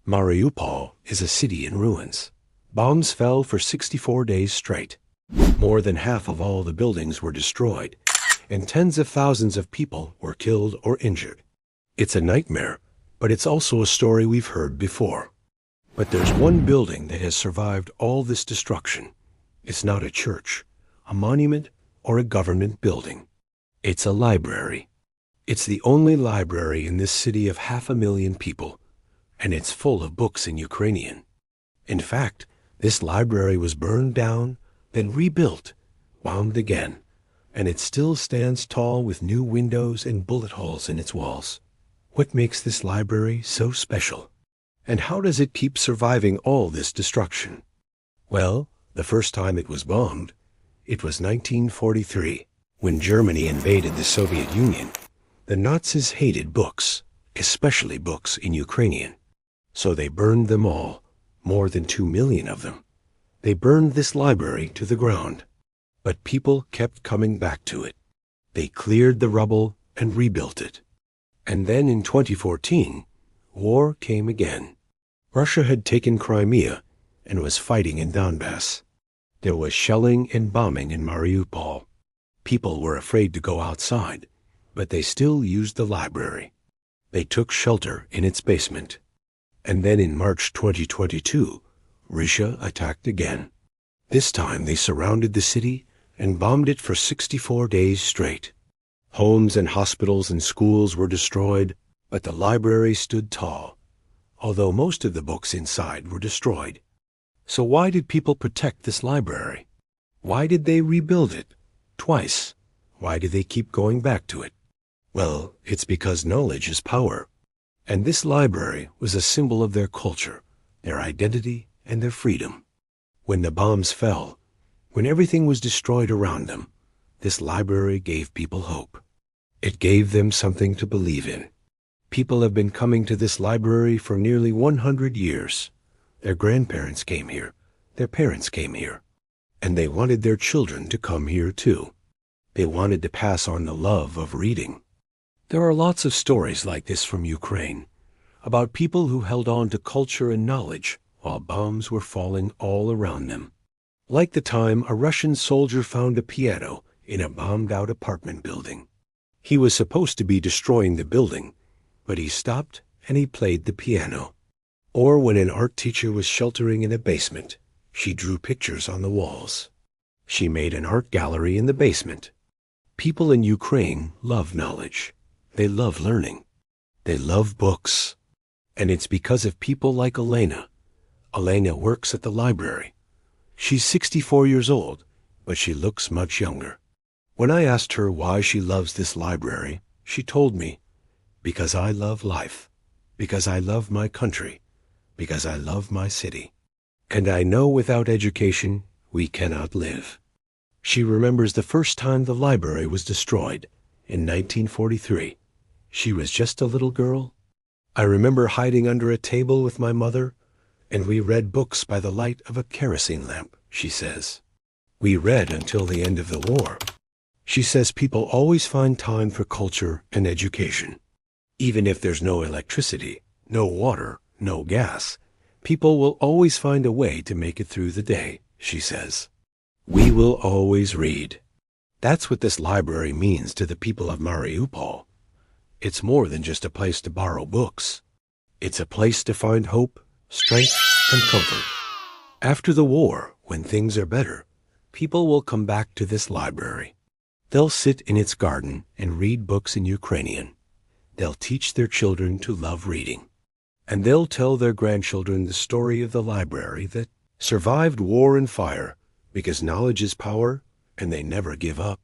Mariupol is a city in ruins. Bombs fell for 64 days straight. More than half of all the buildings were destroyed, and tens of thousands of people were killed or injured. It's a nightmare, but it's also a story we've heard before. But there's one building that has survived all this destruction. It's not a church, a monument, or a government building. It's a library. It's the only library in this city of 500,000 people, and it's full of books in Ukrainian. In fact, this library was burned down, then rebuilt, bombed again, and it still stands tall with new windows and bullet holes in its walls. What makes this library so special? And how does it keep surviving all this destruction? Well, the first time it was bombed, it was 1943, when Germany invaded the Soviet Union. The Nazis hated books, especially books in Ukrainian. So they burned them all, more than 2 million of them. They burned this library to the ground. But people kept coming back to it. They cleared the rubble and rebuilt it. And then in 2014, war came again. Russia had taken Crimea and was fighting in Donbass. There was shelling and bombing in Mariupol. People were afraid to go outside, but they still used the library. They took shelter in its basement. And then in March 2022, Russia attacked again. This time they surrounded the city and bombed it for 64 days straight. Homes and hospitals and schools were destroyed, but the library stood tall, although most of the books inside were destroyed. So why did people protect this library? Why did they rebuild it? Twice. Why do they keep going back to it? Well, it's because knowledge is power. And this library was a symbol of their culture, their identity, and their freedom. When the bombs fell, when everything was destroyed around them, this library gave people hope. It gave them something to believe in. People have been coming to this library for nearly 100 years. Their grandparents came here. Their parents came here. And they wanted their children to come here too. They wanted to pass on the love of reading. There are lots of stories like this from Ukraine, about people who held on to culture and knowledge while bombs were falling all around them. Like the time a Russian soldier found a piano in a bombed-out apartment building. He was supposed to be destroying the building, but he stopped and he played the piano. Or when an art teacher was sheltering in a basement, she drew pictures on the walls. She made an art gallery in the basement. People in Ukraine love knowledge. They love learning. They love books. And it's because of people like Elena. Elena works at the library. She's 64 years old, but she looks much younger. When I asked her why she loves this library, she told me, because I love life, because I love my country, because I love my city. And I know without education, we cannot live. She remembers the first time the library was destroyed, in 1943. She was just a little girl. I remember hiding under a table with my mother, and we read books by the light of a kerosene lamp, she says. We read until the end of the war. She says people always find time for culture and education. Even if there's no electricity, no water, no gas, people will always find a way to make it through the day, she says. We will always read. That's what this library means to the people of Mariupol. It's more than just a place to borrow books. It's a place to find hope, strength, and comfort. After the war, when things are better, people will come back to this library. They'll sit in its garden and read books in Ukrainian. They'll teach their children to love reading. And they'll tell their grandchildren the story of the library that survived war and fire because knowledge is power and they never give up.